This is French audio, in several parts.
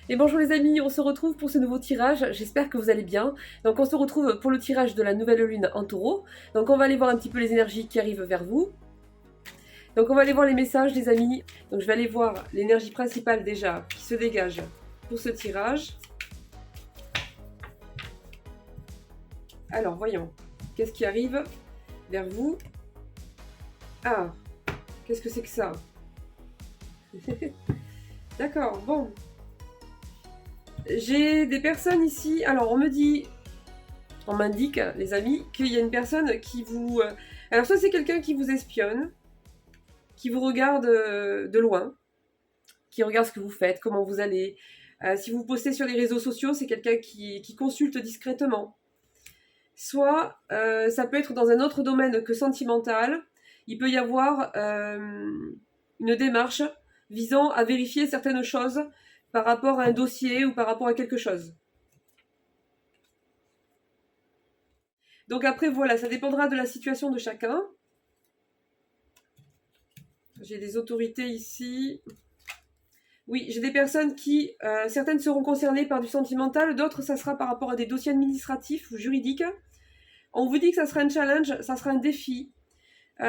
Et bonjour les amis, on se retrouve pour ce nouveau tirage, j'espère que vous allez bien. Donc on se retrouve pour le tirage de la nouvelle lune en taureau. Donc on va aller voir un petit peu les énergies qui arrivent vers vous. Donc on va aller voir les messages les amis. Donc je vais aller voir l'énergie principale déjà qui se dégage pour ce tirage. Alors voyons, qu'est-ce qui arrive vers vous? Ah, qu'est-ce que c'est que ça? D'accord, bon. J'ai des personnes ici, alors on m'indique, les amis, qu'il y a une personne qui vous... Alors soit c'est quelqu'un qui vous espionne, qui vous regarde de loin, qui regarde ce que vous faites, comment vous allez. Si vous postez sur les réseaux sociaux, c'est quelqu'un qui consulte discrètement. Soit ça peut être dans un autre domaine que sentimental. Il peut y avoir une démarche visant à vérifier certaines choses par rapport à un dossier ou par rapport à quelque chose. Donc après, voilà, ça dépendra de la situation de chacun. J'ai des autorités ici. Oui, j'ai des personnes qui, certaines seront concernées par du sentimental, d'autres ça sera par rapport à des dossiers administratifs ou juridiques. On vous dit que ça sera un challenge, ça sera un défi. Il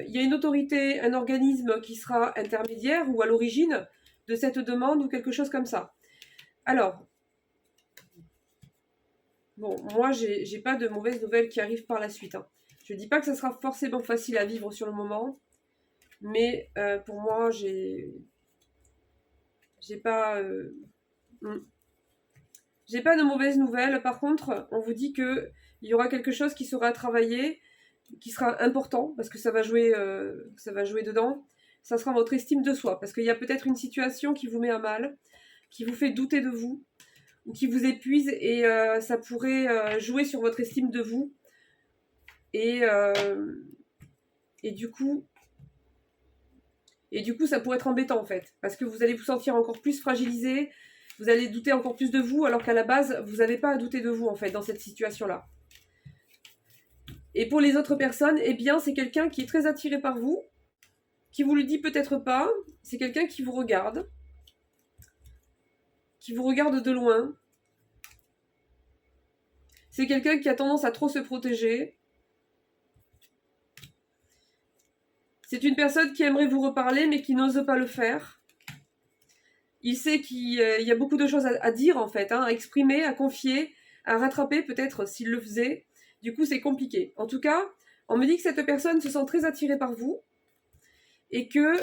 y a une autorité, un organisme qui sera intermédiaire ou à l'origine de cette demande ou quelque chose comme ça. Alors, bon, moi j'ai pas de mauvaises nouvelles qui arrivent par la suite. Hein. Je dis pas que ça sera forcément facile à vivre sur le moment, mais pour moi j'ai pas j'ai pas de mauvaises nouvelles. Par contre, on vous dit que il y aura quelque chose qui sera travaillé, qui sera important parce que ça va jouer dedans. Ça sera votre estime de soi parce qu'il y a peut-être une situation qui vous met à mal, qui vous fait douter de vous ou qui vous épuise et ça pourrait jouer sur votre estime de vous et euh, et du coup ça pourrait être embêtant en fait parce que vous allez vous sentir encore plus fragilisé. Vous allez douter encore plus de vous alors qu'à la base vous n'avez pas à douter de vous en fait dans cette situation là. Et pour les autres personnes, eh bien, c'est quelqu'un qui est très attiré par vous, qui vous le dit peut-être pas. C'est quelqu'un qui vous regarde de loin. C'est quelqu'un qui a tendance à trop se protéger. C'est une personne qui aimerait vous reparler, mais qui n'ose pas le faire. Il sait qu'il y a beaucoup de choses à dire, en fait, hein, à exprimer, à confier, à rattraper, peut-être, s'il le faisait. Du coup, c'est compliqué. En tout cas, on me dit que cette personne se sent très attirée par vous et que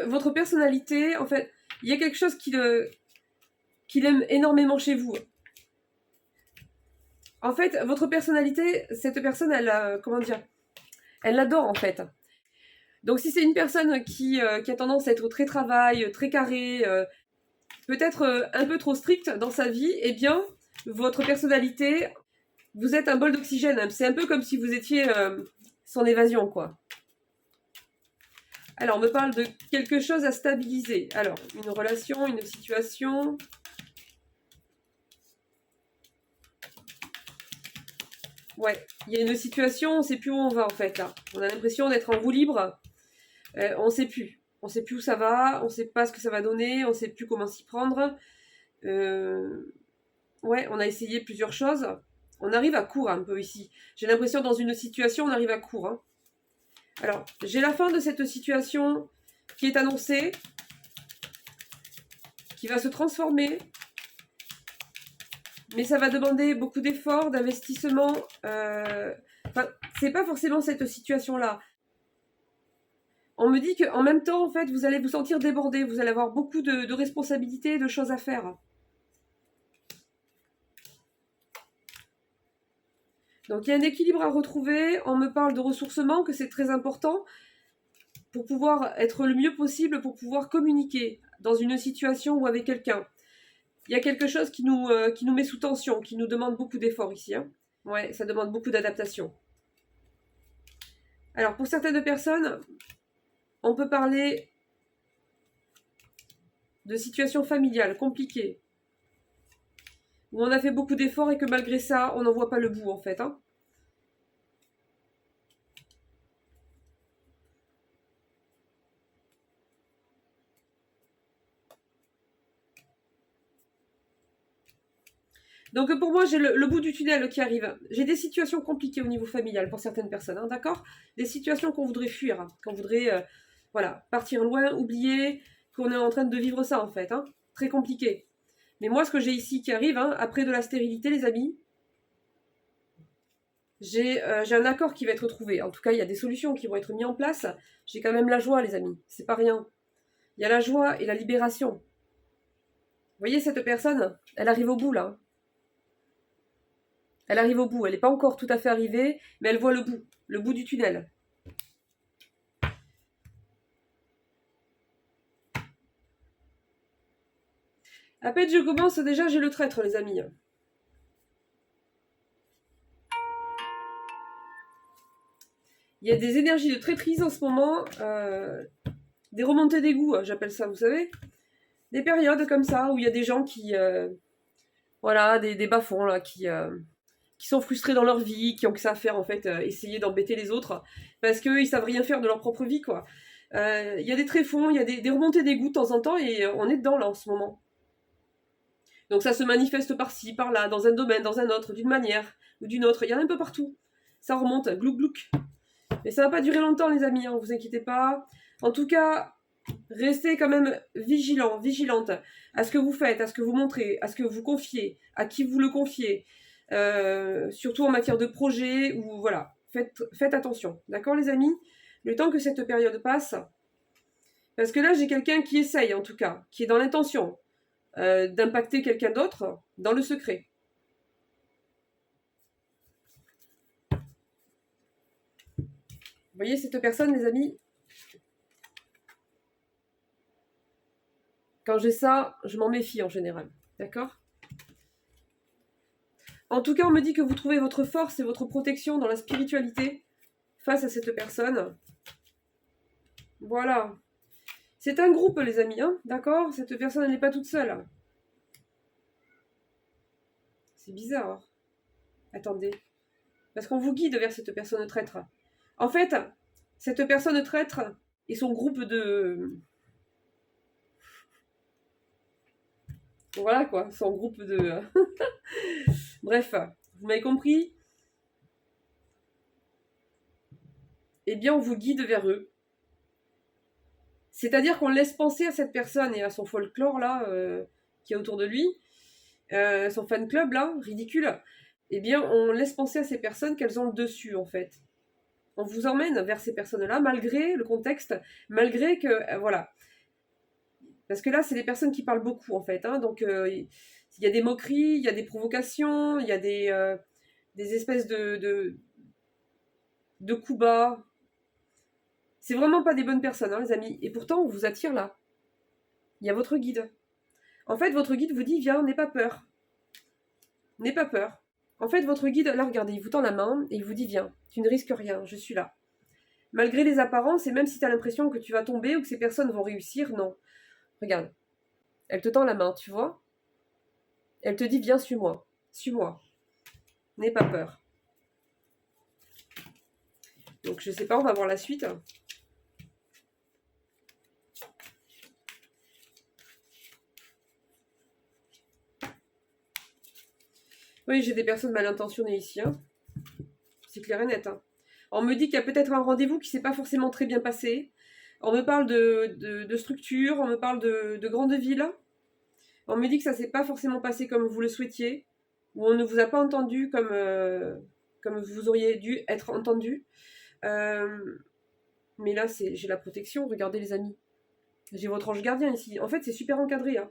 votre personnalité, en fait, il y a quelque chose qu'il aime énormément chez vous. En fait, votre personnalité, cette personne, comment dire, elle l'adore en fait. Donc si c'est une personne qui a tendance à être très travail, très carré, peut-être un peu trop stricte dans sa vie, eh bien, votre personnalité, vous êtes un bol d'oxygène. C'est un peu comme si vous étiez son évasion, quoi. Alors, on me parle de quelque chose à stabiliser. Alors, une relation, une situation. Ouais, il y a une situation, on ne sait plus où on va en fait là. On a l'impression d'être en roue libre, on ne sait plus. On ne sait plus où ça va, on ne sait pas ce que ça va donner, on ne sait plus comment s'y prendre. Ouais, on a essayé plusieurs choses. On arrive à court un peu ici. J'ai l'impression dans une situation, on arrive à court. Hein. Alors, j'ai la fin de cette situation qui est annoncée, qui va se transformer, mais ça va demander beaucoup d'efforts, d'investissement. Enfin, c'est pas forcément cette situation-là. On me dit qu'en même temps, en fait, vous allez vous sentir débordé, vous allez avoir beaucoup de responsabilités, de choses à faire. Donc il y a un équilibre à retrouver. On me parle de ressourcement, que c'est très important pour pouvoir être le mieux possible, pour pouvoir communiquer dans une situation ou avec quelqu'un. Il y a quelque chose qui nous met sous tension, qui nous demande beaucoup d'efforts ici. Hein. Ouais, ça demande beaucoup d'adaptation. Alors pour certaines personnes, on peut parler de situations familiales compliquées, où on a fait beaucoup d'efforts et que malgré ça, on n'en voit pas le bout en fait. Hein. Donc pour moi, j'ai le bout du tunnel qui arrive. J'ai des situations compliquées au niveau familial pour certaines personnes, hein, d'accord? Des situations qu'on voudrait fuir, hein, qu'on voudrait voilà, partir loin, oublier qu'on est en train de vivre ça en fait. Hein. Très compliqué. Mais moi, ce que j'ai ici qui arrive, hein, après de la stérilité, les amis, j'ai un accord qui va être trouvé. En tout cas, il y a des solutions qui vont être mises en place. J'ai quand même la joie, les amis. C'est pas rien. Il y a la joie et la libération. Vous voyez, cette personne, elle arrive au bout, là. Elle arrive au bout. Elle n'est pas encore tout à fait arrivée, mais elle voit le bout du tunnel. À peine je commence, déjà, j'ai le traître, les amis. Il y a des énergies de traîtrise en ce moment, des remontées d'égout, j'appelle ça, vous savez. Des périodes comme ça, où il y a des gens qui... voilà, des bas-fonds, là, qui sont frustrés dans leur vie, qui ont que ça à faire, en fait, essayer d'embêter les autres, parce qu'ils savent rien faire de leur propre vie, quoi. Il y a des tréfonds, il y a des remontées d'égout de temps en temps, et on est dedans, là, en ce moment. Donc ça se manifeste par-ci, par-là, dans un domaine, dans un autre, d'une manière ou d'une autre. Il y en a un peu partout. Ça remonte, glouc glouc. Mais ça va pas durer longtemps, les amis, hein, vous inquiétez pas. En tout cas, restez quand même vigilants, vigilantes à ce que vous faites, à ce que vous montrez, à ce que vous confiez, à qui vous le confiez. Surtout en matière de projet, ou voilà, faites attention. D'accord, les amis? Le temps que cette période passe, parce que là, j'ai quelqu'un qui essaye, en tout cas, qui est dans l'intention d'impacter quelqu'un d'autre dans le secret. Vous voyez cette personne, les amis? Quand j'ai ça, je m'en méfie en général. D'accord? En tout cas, on me dit que vous trouvez votre force et votre protection dans la spiritualité face à cette personne. Voilà. C'est un groupe, les amis, hein, d'accord? Cette personne, elle n'est pas toute seule. C'est bizarre. Attendez. Parce qu'on vous guide vers cette personne traître. En fait, cette personne traître et son groupe de... Voilà quoi, son groupe de... Bref, vous m'avez compris? Eh bien, on vous guide vers eux. C'est-à-dire qu'on laisse penser à cette personne et à son folklore là, qui est autour de lui, son fan club là, ridicule. Eh bien, on laisse penser à ces personnes qu'elles ont le dessus en fait. On vous emmène vers ces personnes-là, malgré le contexte, malgré que, voilà. Parce que là, c'est des personnes qui parlent beaucoup en fait. Hein, donc, il y a des moqueries, il y a des provocations, il y a des espèces de coups bas. C'est vraiment pas des bonnes personnes, hein, les amis. Et pourtant, on vous attire là. Il y a votre guide. En fait, votre guide vous dit, viens, n'aie pas peur. N'aie pas peur. En fait, votre guide, là, regardez, il vous tend la main et il vous dit, viens, tu ne risques rien, je suis là. Malgré les apparences, et même si tu as l'impression que tu vas tomber ou que ces personnes vont réussir, non. Regarde. Elle te tend la main, tu vois? Elle te dit, viens, suis-moi. Suis-moi. N'aie pas peur. Donc, je sais pas, on va voir la suite. Oui, j'ai des personnes mal intentionnées ici. Hein. C'est clair et net. Hein. On me dit qu'il y a peut-être un rendez-vous qui s'est pas forcément très bien passé. On me parle de structure, on me parle de grandes villes. On me dit que ça s'est pas forcément passé comme vous le souhaitiez, ou on ne vous a pas entendu comme vous auriez dû être entendu. Mais là, j'ai la protection. Regardez les amis. J'ai votre ange gardien ici. En fait, c'est super encadré. Hein.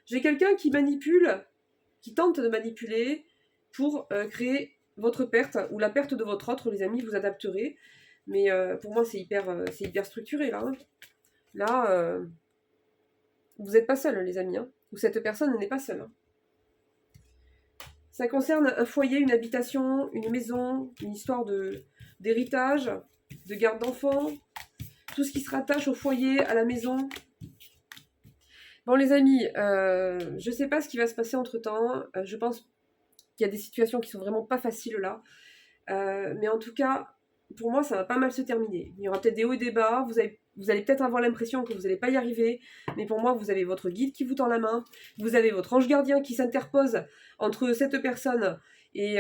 J'ai quelqu'un qui manipule, qui tente de manipuler pour créer votre perte ou la perte de votre autre, les amis, vous adapterez. Mais pour moi, c'est hyper structuré là. Hein. Là, vous n'êtes pas seul, les amis. Hein. Ou cette personne n'est pas seule. Hein. Ça concerne un foyer, une habitation, une maison, une histoire d'héritage, de garde d'enfants, tout ce qui se rattache au foyer, à la maison. Bon les amis, je ne sais pas ce qui va se passer entre-temps. Je pense qu'il y a des situations qui sont vraiment pas faciles là. Mais en tout cas, pour moi, ça va pas mal se terminer. Il y aura peut-être des hauts et des bas. vous allez peut-être avoir l'impression que vous n'allez pas y arriver, mais pour moi, vous avez votre guide qui vous tend la main, vous avez votre ange gardien qui s'interpose entre cette personne et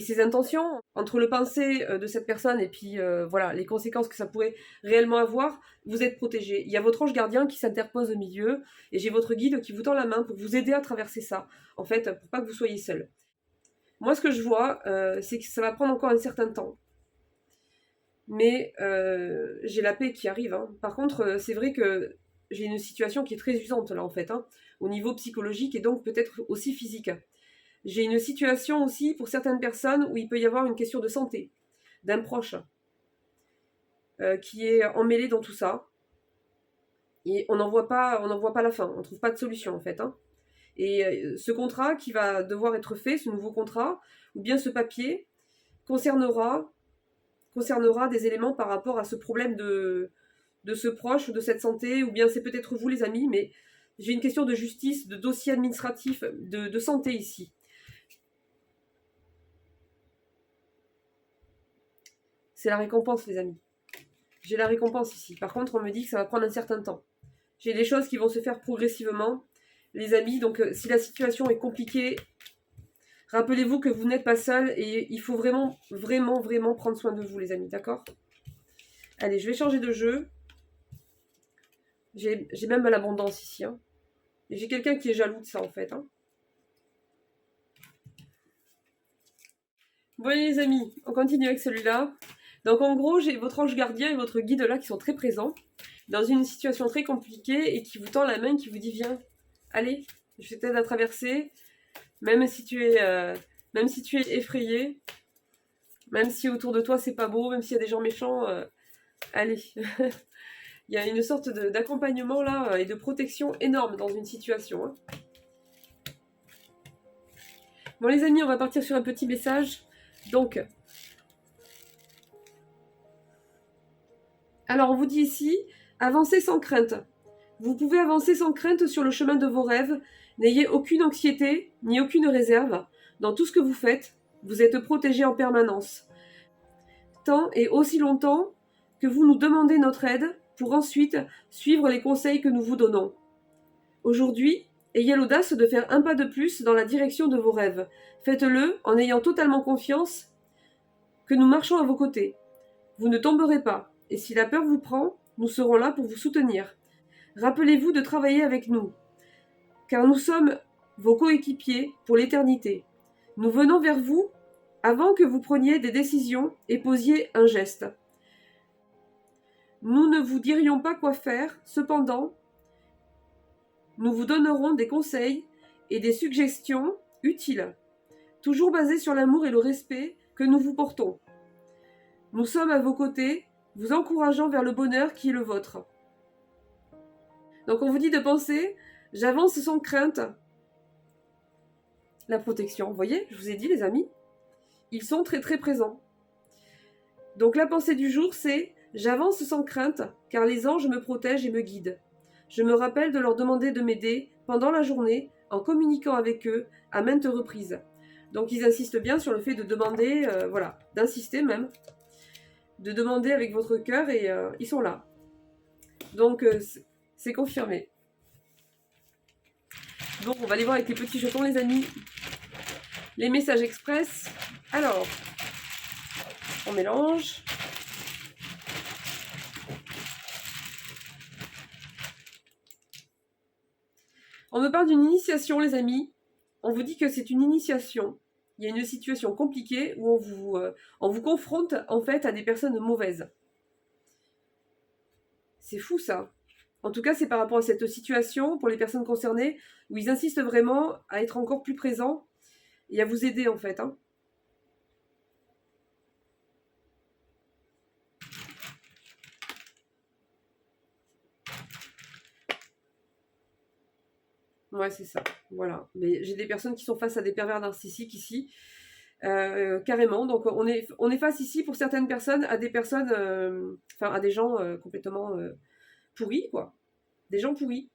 ses intentions, entre le pensée de cette personne et puis voilà, les conséquences que ça pourrait réellement avoir, vous êtes protégé. Il y a votre ange gardien qui s'interpose au milieu, et j'ai votre guide qui vous tend la main pour vous aider à traverser ça, en fait, pour pas que vous soyez seul. Moi, ce que je vois, c'est que ça va prendre encore un certain temps. Mais j'ai la paix qui arrive. Hein. Par contre, c'est vrai que j'ai une situation qui est très usante là en fait, hein, au niveau psychologique et donc peut-être aussi physique. J'ai une situation aussi pour certaines personnes où il peut y avoir une question de santé, d'un proche qui est emmêlé dans tout ça. Et on n'en voit pas la fin, on ne trouve pas de solution en fait. Hein. Et ce contrat qui va devoir être fait, ce nouveau contrat, ou bien ce papier, concernera des éléments par rapport à ce problème de ce proche ou de cette santé, ou bien c'est peut-être vous les amis, mais j'ai une question de justice, de dossier administratif, de santé ici. C'est la récompense les amis. J'ai la récompense ici. Par contre, on me dit que ça va prendre un certain temps. J'ai des choses qui vont se faire progressivement, les amis, donc si la situation est compliquée, rappelez-vous que vous n'êtes pas seul et il faut vraiment, vraiment, vraiment prendre soin de vous les amis, d'accord? Allez, je vais changer de jeu. J'ai même l'abondance ici. Hein. Et j'ai quelqu'un qui est jaloux de ça en fait. Hein. Bon les amis, on continue avec celui-là. Donc en gros, j'ai votre ange gardien et votre guide là qui sont très présents dans une situation très compliquée et qui vous tend la main, qui vous dit viens, allez, je t'aide à traverser, même si tu es effrayé, même si autour de toi c'est pas beau, même s'il y a des gens méchants, allez. Il y a une sorte d'accompagnement là et de protection énorme dans une situation. Hein. Bon les amis, on va partir sur un petit message. Donc, alors on vous dit ici, avancez sans crainte. Vous pouvez avancer sans crainte sur le chemin de vos rêves. N'ayez aucune anxiété ni aucune réserve. Dans tout ce que vous faites, vous êtes protégé en permanence. Tant et aussi longtemps que vous nous demandez notre aide pour ensuite suivre les conseils que nous vous donnons. Aujourd'hui, ayez l'audace de faire un pas de plus dans la direction de vos rêves. Faites-le en ayant totalement confiance que nous marchons à vos côtés. Vous ne tomberez pas, et si la peur vous prend, nous serons là pour vous soutenir. Rappelez-vous de travailler avec nous, car nous sommes vos coéquipiers pour l'éternité. Nous venons vers vous avant que vous preniez des décisions et posiez un geste. Nous ne vous dirions pas quoi faire, cependant, nous vous donnerons des conseils et des suggestions utiles, toujours basés sur l'amour et le respect que nous vous portons. Nous sommes à vos côtés, vous encourageant vers le bonheur qui est le vôtre. Donc on vous dit de penser, j'avance sans crainte. La protection, vous voyez, je vous ai dit les amis, ils sont très très présents. Donc la pensée du jour c'est, j'avance sans crainte, car les anges me protègent et me guident. Je me rappelle de leur demander de m'aider pendant la journée en communiquant avec eux à maintes reprises. Donc ils insistent bien sur le fait de demander, voilà, d'insister même, de demander avec votre cœur et ils sont là. Donc c'est confirmé. Bon, on va aller voir avec les petits jetons les amis. Les messages express. Alors, on mélange. On me parle d'une initiation, les amis. On vous dit que c'est une initiation. Il y a une situation compliquée où on vous confronte en fait à des personnes mauvaises. C'est fou ça. En tout cas, c'est par rapport à cette situation, pour les personnes concernées, où ils insistent vraiment à être encore plus présents et à vous aider en fait. Hein. Ouais, c'est ça. Voilà. Mais j'ai des personnes qui sont face à des pervers narcissiques ici. Carrément. Donc on est face ici pour certaines personnes à des personnes, enfin à des gens complètement pourris, quoi. Des gens pourris.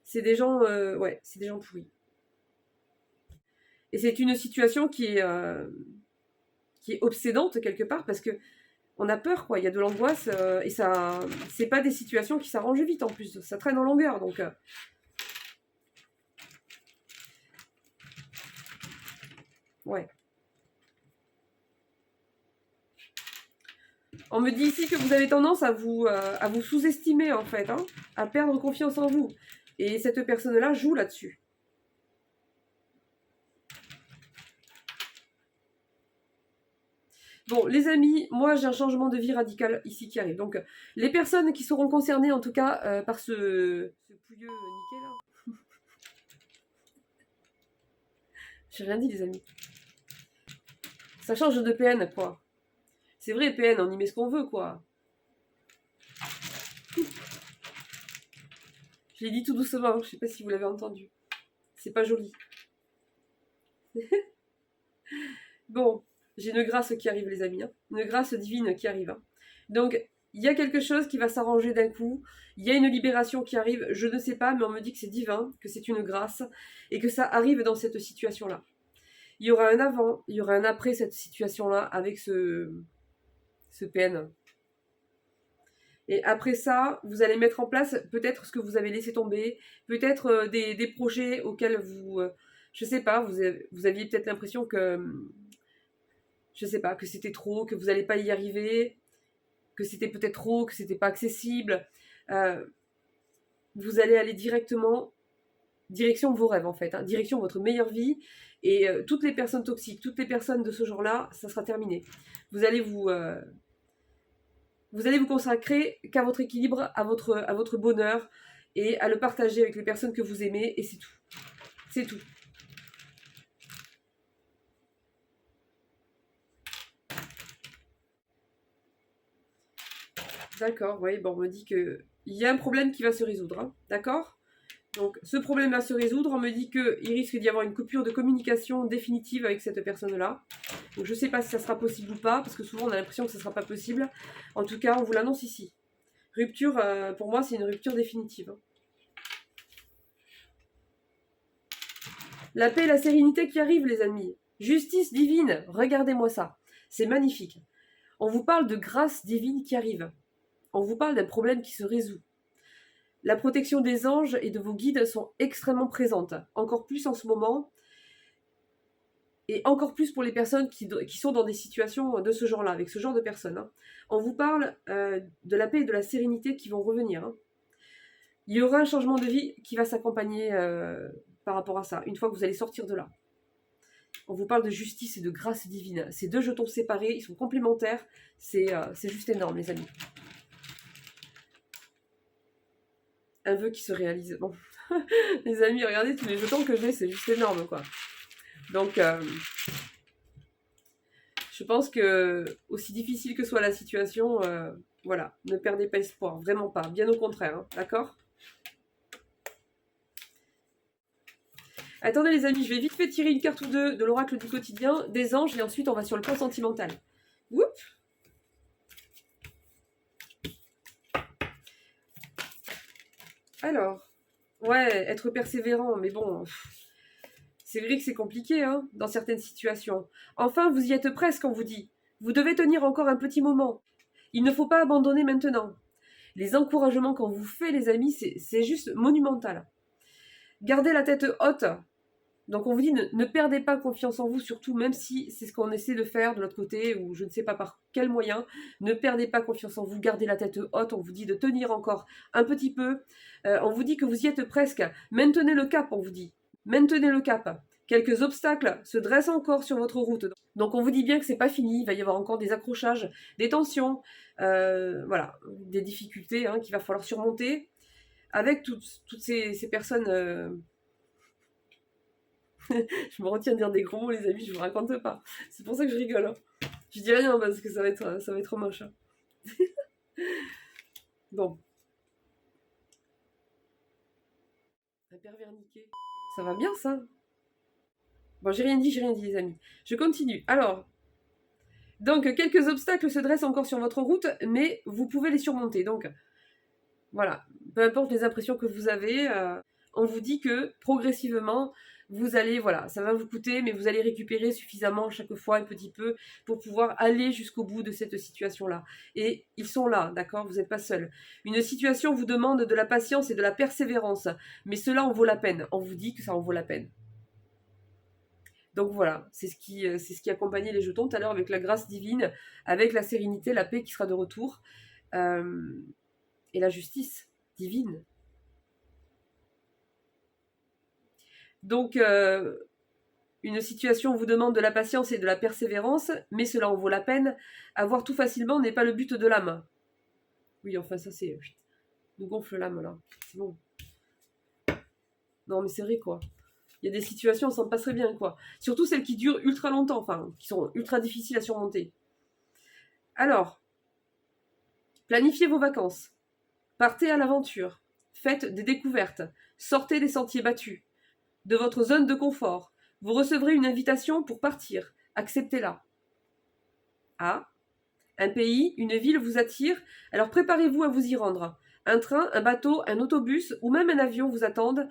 C'est des gens, ouais, c'est des gens pourris. Et c'est une situation qui est obsédante quelque part parce que On a peur, quoi. Il y a de l'angoisse et ça, c'est pas des situations qui s'arrangent vite en plus. Ça traîne en longueur, donc. Ouais. On me dit ici que vous avez tendance à vous sous-estimer en fait, hein, à perdre confiance en vous. Et cette personne-là joue là-dessus. Bon, les amis, moi j'ai un changement de vie radical ici qui arrive. Donc, les personnes qui seront concernées en tout cas par ce pouilleux niqué là. J'ai rien dit, les amis. Ça change de PN, quoi. C'est vrai, PN, on y met ce qu'on veut, quoi. Je l'ai dit tout doucement, je sais pas si vous l'avez entendu. C'est pas joli. Bon, j'ai une grâce qui arrive, les amis. Hein. Une grâce divine qui arrive. Hein. Donc, il y a quelque chose qui va s'arranger d'un coup. Il y a une libération qui arrive. Je ne sais pas, mais on me dit que c'est divin, que c'est une grâce, et que ça arrive dans cette situation-là. Il y aura un avant, il y aura un après cette situation-là avec ce PN. Et après ça, vous allez mettre en place peut-être ce que vous avez laissé tomber, peut-être des projets auxquels vous... je sais pas, vous aviez peut-être l'impression que... je sais pas, que c'était trop, que vous n'allez pas y arriver, que c'était peut-être trop, que c'était pas accessible. Vous allez aller directement, direction vos rêves en fait, hein, direction votre meilleure vie. Et toutes les personnes toxiques, toutes les personnes de ce genre-là, ça sera terminé. Vous allez vous consacrer qu'à votre équilibre, à votre bonheur et à le partager avec les personnes que vous aimez et c'est tout. C'est tout. D'accord, oui, bon, on me dit qu'il y a un problème qui va se résoudre, hein, d'accord? Donc, ce problème va se résoudre, on me dit qu'il risque d'y avoir une coupure de communication définitive avec cette personne-là. Donc, je ne sais pas si ça sera possible ou pas, parce que souvent on a l'impression que ça ne sera pas possible. En tout cas, on vous l'annonce ici. Rupture, pour moi, c'est une rupture définitive. La paix et la sérénité qui arrivent, les amis. Justice divine, regardez-moi ça. C'est magnifique. On vous parle de grâce divine qui arrive. On vous parle d'un problème qui se résout. La protection des anges et de vos guides sont extrêmement présentes, encore plus en ce moment, et encore plus pour les personnes qui sont dans des situations de ce genre-là, avec ce genre de personnes. Hein. On vous parle de la paix et de la sérénité qui vont revenir. Hein. Il y aura un changement de vie qui va s'accompagner par rapport à ça, une fois que vous allez sortir de là. On vous parle de justice et de grâce divine. Ces deux jetons séparés, ils sont complémentaires, c'est juste énorme, les amis. Un vœu qui se réalise. Bon, les amis, regardez tous les jetons que j'ai, c'est juste énorme, quoi. Donc, je pense que, aussi difficile que soit la situation, voilà, ne perdez pas espoir, vraiment pas, bien au contraire, hein, d'accord? Attendez les amis, je vais vite fait tirer une carte ou deux de l'oracle du quotidien, des anges, et ensuite on va sur le plan sentimental. Oups! Alors, ouais, être persévérant, mais bon, c'est vrai que c'est compliqué, hein, dans certaines situations. Enfin, vous y êtes presque, on vous dit. Vous devez tenir encore un petit moment. Il ne faut pas abandonner maintenant. Les encouragements qu'on vous fait, les amis, c'est juste monumental. Gardez la tête haute. Donc on vous dit, ne perdez pas confiance en vous, surtout même si c'est ce qu'on essaie de faire de l'autre côté, ou je ne sais pas par quel moyen. Ne perdez pas confiance en vous, gardez la tête haute. On vous dit de tenir encore un petit peu. On vous dit que vous y êtes presque. Maintenez le cap, on vous dit. Maintenez le cap. Quelques obstacles se dressent encore sur votre route. Donc on vous dit bien que c'est pas fini, il va y avoir encore des accrochages, des tensions, voilà, des difficultés hein, qu'il va falloir surmonter avec toutes ces personnes. Je me retiens de dire des gros mots, les amis, je vous raconte pas. C'est pour ça que je rigole. Hein. Je dis rien parce que ça va être moche. Hein. Bon. Un pervers niqué. Ça va bien ça? Bon, j'ai rien dit, les amis. Je continue. Alors, donc, quelques obstacles se dressent encore sur votre route, mais vous pouvez les surmonter. Donc, voilà. Peu importe les impressions que vous avez, on vous dit que progressivement, vous allez, voilà, ça va vous coûter, mais vous allez récupérer suffisamment chaque fois un petit peu pour pouvoir aller jusqu'au bout de cette situation-là. Et ils sont là, d'accord? Vous n'êtes pas seul. Une situation vous demande de la patience et de la persévérance, mais cela en vaut la peine. On vous dit que ça en vaut la peine. Donc voilà, c'est ce qui accompagnait les jetons tout à l'heure avec la grâce divine, avec la sérénité, la paix qui sera de retour, et la justice divine. Donc, une situation vous demande de la patience et de la persévérance, mais cela en vaut la peine. Avoir tout facilement n'est pas le but de l'âme. Oui, enfin, ça c'est... nous gonfle l'âme, là. C'est bon. Non, mais c'est vrai, quoi. Il y a des situations, on s'en passerait bien, quoi. Surtout celles qui durent ultra longtemps, enfin, qui sont ultra difficiles à surmonter. Alors, planifiez vos vacances. Partez à l'aventure. Faites des découvertes. Sortez des sentiers battus. De votre zone de confort. Vous recevrez une invitation pour partir. Acceptez-la. Ah, un pays, une ville vous attire, alors préparez-vous à vous y rendre. Un train, un bateau, un autobus ou même un avion vous attendent.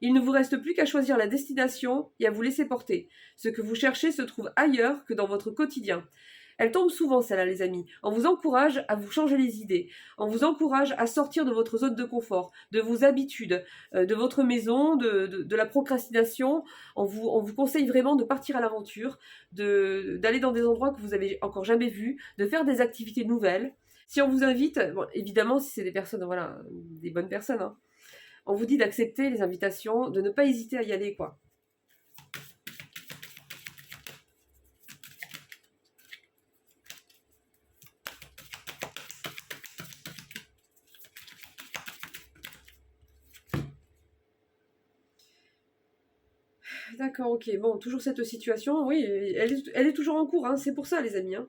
Il ne vous reste plus qu'à choisir la destination et à vous laisser porter. Ce que vous cherchez se trouve ailleurs que dans votre quotidien. Elle tombe souvent, celle-là, les amis. On vous encourage à vous changer les idées. On vous encourage à sortir de votre zone de confort, de vos habitudes, de votre maison, de la procrastination. On vous conseille vraiment de partir à l'aventure, d'aller dans des endroits que vous avez encore jamais vus, de faire des activités nouvelles. Si on vous invite, bon, évidemment, si c'est des personnes, voilà, des bonnes personnes, hein, on vous dit d'accepter les invitations, de ne pas hésiter à y aller, quoi. D'accord, ok. Bon, toujours cette situation, oui, elle est toujours en cours, hein, c'est pour ça, les amis. Hein.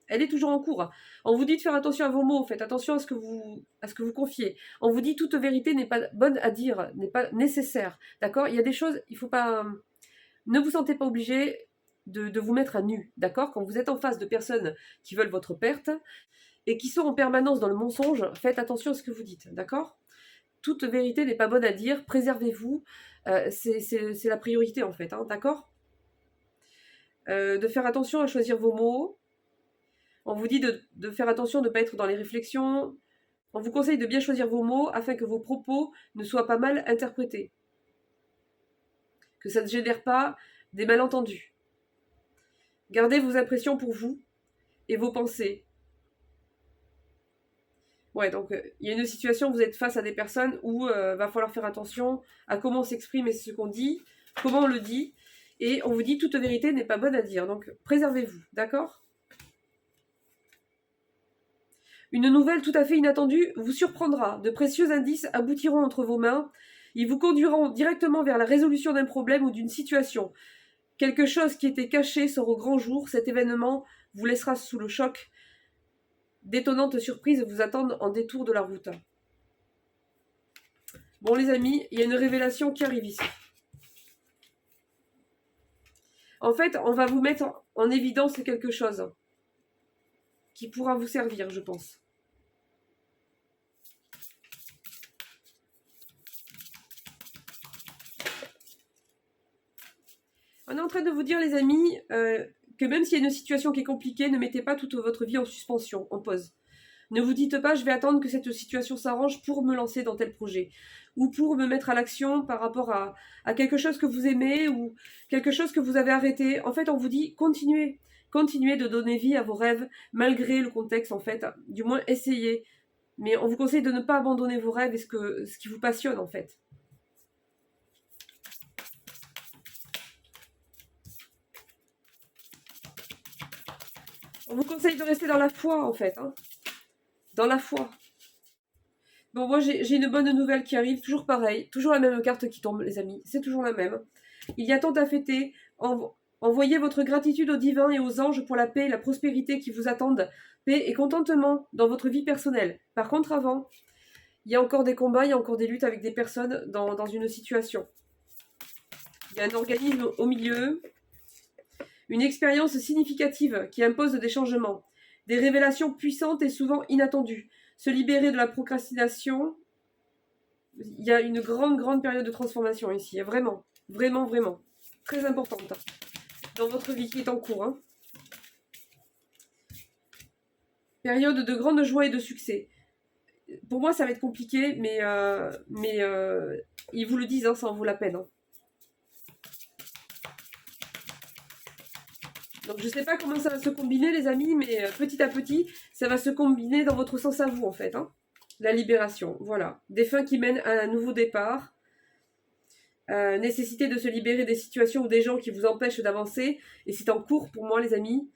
Elle est toujours en cours. On vous dit de faire attention à vos mots, faites attention à ce que vous confiez. On vous dit toute vérité n'est pas bonne à dire, n'est pas nécessaire. D'accord? Il y a des choses, il faut pas. Ne vous sentez pas obligé de vous mettre à nu. D'accord? Quand vous êtes en face de personnes qui veulent votre perte et qui sont en permanence dans le mensonge, faites attention à ce que vous dites. D'accord? Toute vérité n'est pas bonne à dire, préservez-vous. C'est la priorité en fait. Hein, d'accord? De faire attention à choisir vos mots. On vous dit de faire attention de ne pas être dans les réflexions. On vous conseille de bien choisir vos mots afin que vos propos ne soient pas mal interprétés. Que ça ne génère pas des malentendus. Gardez vos impressions pour vous et vos pensées. Ouais, donc il y a une situation où vous êtes face à des personnes où va falloir faire attention à comment on s'exprime et ce qu'on dit, comment on le dit. Et on vous dit toute vérité n'est pas bonne à dire. Donc préservez-vous, d'accord ? Une nouvelle tout à fait inattendue vous surprendra. De précieux indices aboutiront entre vos mains. Ils vous conduiront directement vers la résolution d'un problème ou d'une situation. Quelque chose qui était caché sort au grand jour. Cet événement vous laissera sous le choc. D'étonnantes surprises vous attendent en détour de la route. Bon les amis, il y a une révélation qui arrive ici. En fait, on va vous mettre en évidence quelque chose qui pourra vous servir, je pense. On est en train de vous dire, les amis, que même s'il y a une situation qui est compliquée, ne mettez pas toute votre vie en suspension, en pause. Ne vous dites pas, je vais attendre que cette situation s'arrange pour me lancer dans tel projet. Ou pour me mettre à l'action par rapport à quelque chose que vous aimez ou quelque chose que vous avez arrêté. En fait, on vous dit, continuez. Continuez de donner vie à vos rêves, malgré le contexte, en fait. Du moins, essayez. Mais on vous conseille de ne pas abandonner vos rêves et ce qui vous passionne, en fait. On vous conseille de rester dans la foi, en fait. Hein. Dans la foi. Bon, moi, j'ai une bonne nouvelle qui arrive. Toujours pareil. Toujours la même carte qui tombe, les amis. C'est toujours la même. Il y a tant à fêter. Envoyez votre gratitude aux divins et aux anges pour la paix et la prospérité qui vous attendent. Paix et contentement dans votre vie personnelle. Par contre, avant, il y a encore des combats, il y a encore des luttes avec des personnes dans une situation. Il y a un organisme au milieu. Une expérience significative qui impose des changements. Des révélations puissantes et souvent inattendues. Se libérer de la procrastination. Il y a une grande période de transformation ici, vraiment. Vraiment, vraiment. Très importante dans votre vie qui est en cours. Hein. Période de grande joie et de succès. Pour moi, ça va être compliqué, mais ils vous le disent, hein, ça en vaut la peine. Hein. Donc je sais pas comment ça va se combiner, les amis, mais petit à petit, ça va se combiner dans votre sens à vous, en fait. Hein. La libération, voilà. Des fins qui mènent à un nouveau départ. Nécessité de se libérer des situations ou des gens qui vous empêchent d'avancer. Et c'est en cours pour moi, les amis.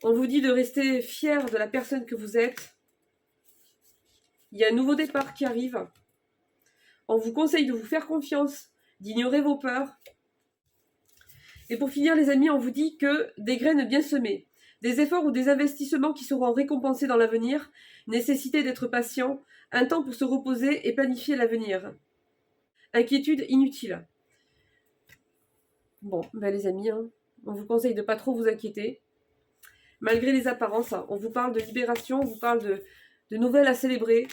On vous dit de rester fier de la personne que vous êtes. Il y a un nouveau départ qui arrive. On vous conseille de vous faire confiance, d'ignorer vos peurs. Et pour finir, les amis, on vous dit que des graines bien semées, des efforts ou des investissements qui seront récompensés dans l'avenir, nécessité d'être patient, un temps pour se reposer et planifier l'avenir. Inquiétude inutile. Bon, ben les amis, hein, on vous conseille de ne pas trop vous inquiéter. Malgré les apparences, hein, on vous parle de libération, on vous parle de nouvelles à célébrer.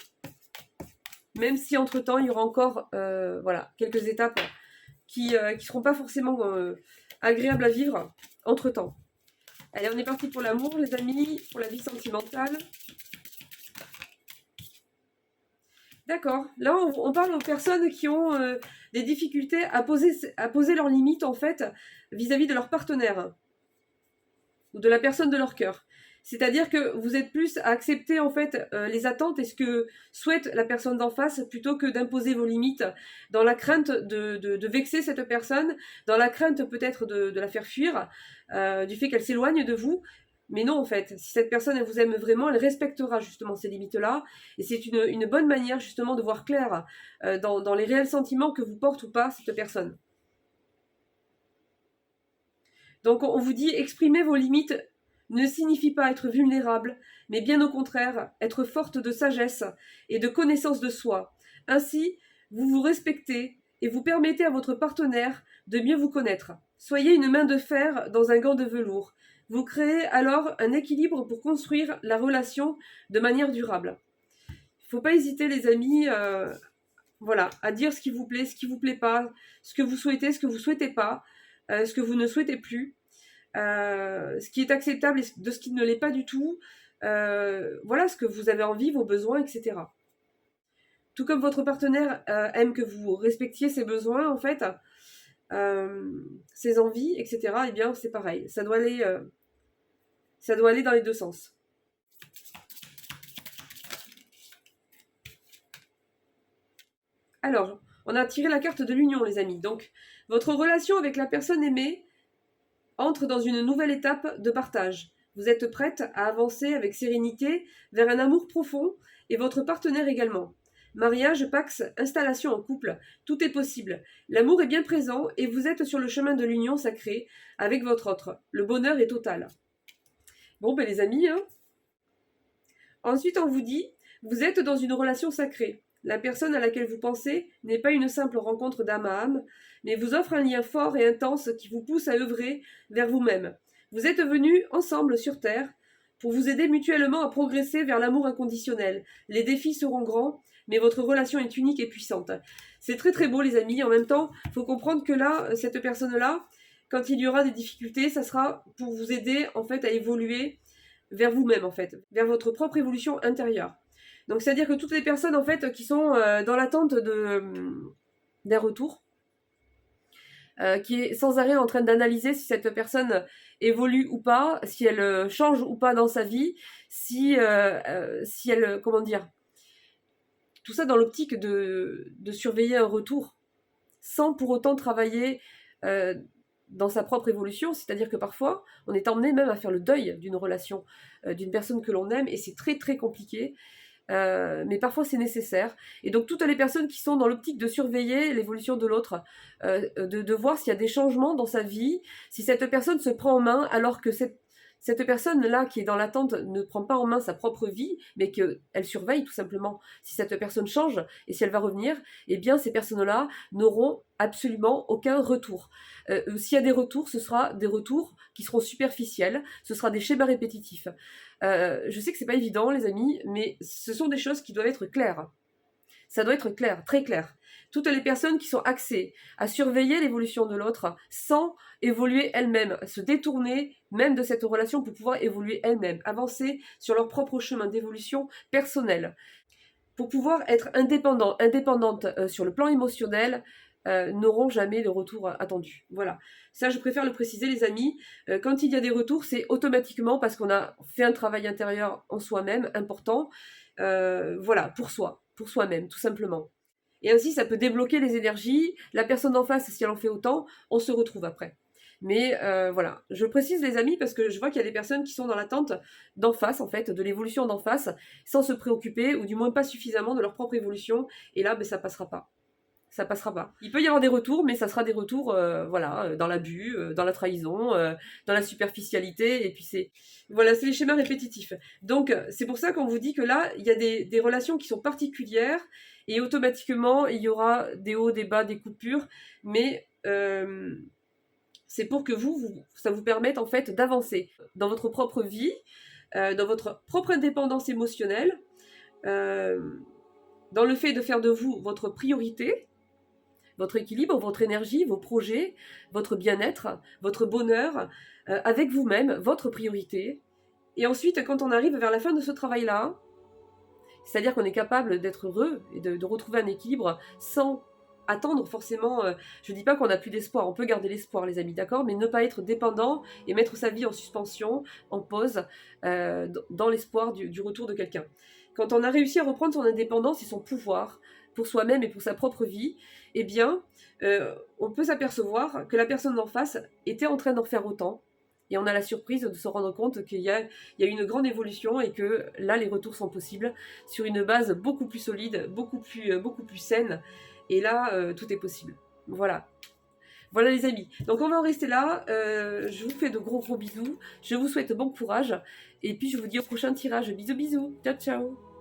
Même si entre-temps, il y aura encore voilà, quelques étapes qui ne seront pas forcément agréables à vivre entre-temps. Allez, on est parti pour l'amour, les amis, pour la vie sentimentale. D'accord. Là, on parle aux personnes qui ont des difficultés à poser leurs limites, en fait, vis-à-vis de leur partenaire ou de la personne de leur cœur. C'est-à-dire que vous êtes plus à accepter, en fait, les attentes et ce que souhaite la personne d'en face plutôt que d'imposer vos limites dans la crainte de vexer cette personne, dans la crainte peut-être de la faire fuir, du fait qu'elle s'éloigne de vous. Mais non, en fait, si cette personne elle vous aime vraiment, elle respectera justement ces limites-là. Et c'est une bonne manière justement de voir clair dans les réels sentiments que vous porte ou pas cette personne. Donc on vous dit, exprimer vos limites ne signifie pas être vulnérable, mais bien au contraire, être forte de sagesse et de connaissance de soi. Ainsi, vous vous respectez et vous permettez à votre partenaire de mieux vous connaître. Soyez une main de fer dans un gant de velours. Vous créez alors un équilibre pour construire la relation de manière durable. Il ne faut pas hésiter, les amis, voilà, à dire ce qui vous plaît, ce qui vous plaît pas, ce que vous souhaitez, ce que vous souhaitez pas, ce que vous ne souhaitez plus, ce qui est acceptable et de ce qui ne l'est pas du tout, voilà, ce que vous avez envie, vos besoins, etc. Tout comme votre partenaire aime que vous respectiez ses besoins, en fait, ses envies, etc., eh bien, c'est pareil. Ça doit aller dans les deux sens. Alors, on a tiré la carte de l'union, les amis. Donc, votre relation avec la personne aimée entre dans une nouvelle étape de partage. Vous êtes prête à avancer avec sérénité vers un amour profond et votre partenaire également. Mariage, pax, installation en couple, tout est possible. L'amour est bien présent et vous êtes sur le chemin de l'union sacrée avec votre autre. Le bonheur est total. Bon, ben les amis, hein. Ensuite, on vous dit, vous êtes dans une relation sacrée. La personne à laquelle vous pensez n'est pas une simple rencontre d'âme à âme, mais vous offre un lien fort et intense qui vous pousse à œuvrer vers vous-même. Vous êtes venus ensemble sur Terre pour vous aider mutuellement à progresser vers l'amour inconditionnel. Les défis seront grands, mais votre relation est unique et puissante. C'est très très beau, les amis. En même temps, il faut comprendre que là, cette personne-là, quand il y aura des difficultés, ça sera pour vous aider en fait à évoluer vers vous-même, en fait, vers votre propre évolution intérieure. Donc c'est-à-dire que toutes les personnes en fait qui sont dans l'attente d'un retour, qui est sans arrêt en train d'analyser si cette personne évolue ou pas, si elle change ou pas dans sa vie, si elle, comment dire, tout ça dans l'optique de surveiller un retour, sans pour autant travailler dans sa propre évolution, c'est-à-dire que parfois, on est emmené même à faire le deuil d'une relation, d'une personne que l'on aime, et c'est très très compliqué. Mais parfois c'est nécessaire. Et donc toutes les personnes qui sont dans l'optique de surveiller l'évolution de l'autre, de voir s'il y a des changements dans sa vie, si cette personne se prend en main alors que cette personne-là qui est dans l'attente ne prend pas en main sa propre vie, mais qu'elle surveille tout simplement si cette personne change et si elle va revenir, eh bien ces personnes-là n'auront absolument aucun retour. S'il y a des retours, ce sera des retours qui seront superficiels, ce sera des schémas répétitifs. Je sais que c'est pas évident, les amis, mais ce sont des choses qui doivent être claires. Ça doit être clair, très clair. Toutes les personnes qui sont axées à surveiller l'évolution de l'autre sans évoluer elles-mêmes, se détourner même de cette relation pour pouvoir évoluer elles-mêmes, avancer sur leur propre chemin d'évolution personnelle, pour pouvoir être indépendantes sur le plan émotionnel, n'auront jamais le retour attendu. Voilà. Ça, je préfère le préciser, les amis. Quand il y a des retours, c'est automatiquement parce qu'on a fait un travail intérieur en soi-même important. Voilà, pour soi-même, tout simplement. Et ainsi, ça peut débloquer les énergies. La personne en face, si elle en fait autant, on se retrouve après. Mais voilà, je précise les amis parce que je vois qu'il y a des personnes qui sont dans l'attente d'en face, en fait, de l'évolution d'en face, sans se préoccuper, ou du moins pas suffisamment de leur propre évolution. Et là, ben, ça passera pas. Ça passera pas. Il peut y avoir des retours, mais ça sera des retours, voilà, dans l'abus, dans la trahison, dans la superficialité, et puis voilà, c'est les schémas répétitifs. Donc, c'est pour ça qu'on vous dit que là, il y a des relations qui sont particulières, et automatiquement, il y aura des hauts, des bas, des coupures, mais c'est pour que ça vous permette en fait d'avancer dans votre propre vie, dans votre propre indépendance émotionnelle, dans le fait de faire de vous votre priorité, votre équilibre, votre énergie, vos projets, votre bien-être, votre bonheur, avec vous-même, votre priorité. Et ensuite, quand on arrive vers la fin de ce travail-là, c'est-à-dire qu'on est capable d'être heureux et de retrouver un équilibre sans attendre forcément, je dis pas qu'on n'a plus d'espoir, on peut garder l'espoir les amis, d'accord, mais ne pas être dépendant et mettre sa vie en suspension, en pause, dans l'espoir du retour de quelqu'un. Quand on a réussi à reprendre son indépendance et son pouvoir pour soi-même et pour sa propre vie, eh bien, on peut s'apercevoir que la personne d'en face était en train d'en faire autant, et on a la surprise de se rendre compte qu'il y a une grande évolution et que là, les retours sont possibles sur une base beaucoup plus solide, beaucoup plus saine. Et là, tout est possible. Voilà. Voilà les amis. Donc on va en rester là. Je vous fais de gros bisous. Je vous souhaite bon courage. Et puis je vous dis au prochain tirage. Bisous bisous. Ciao ciao.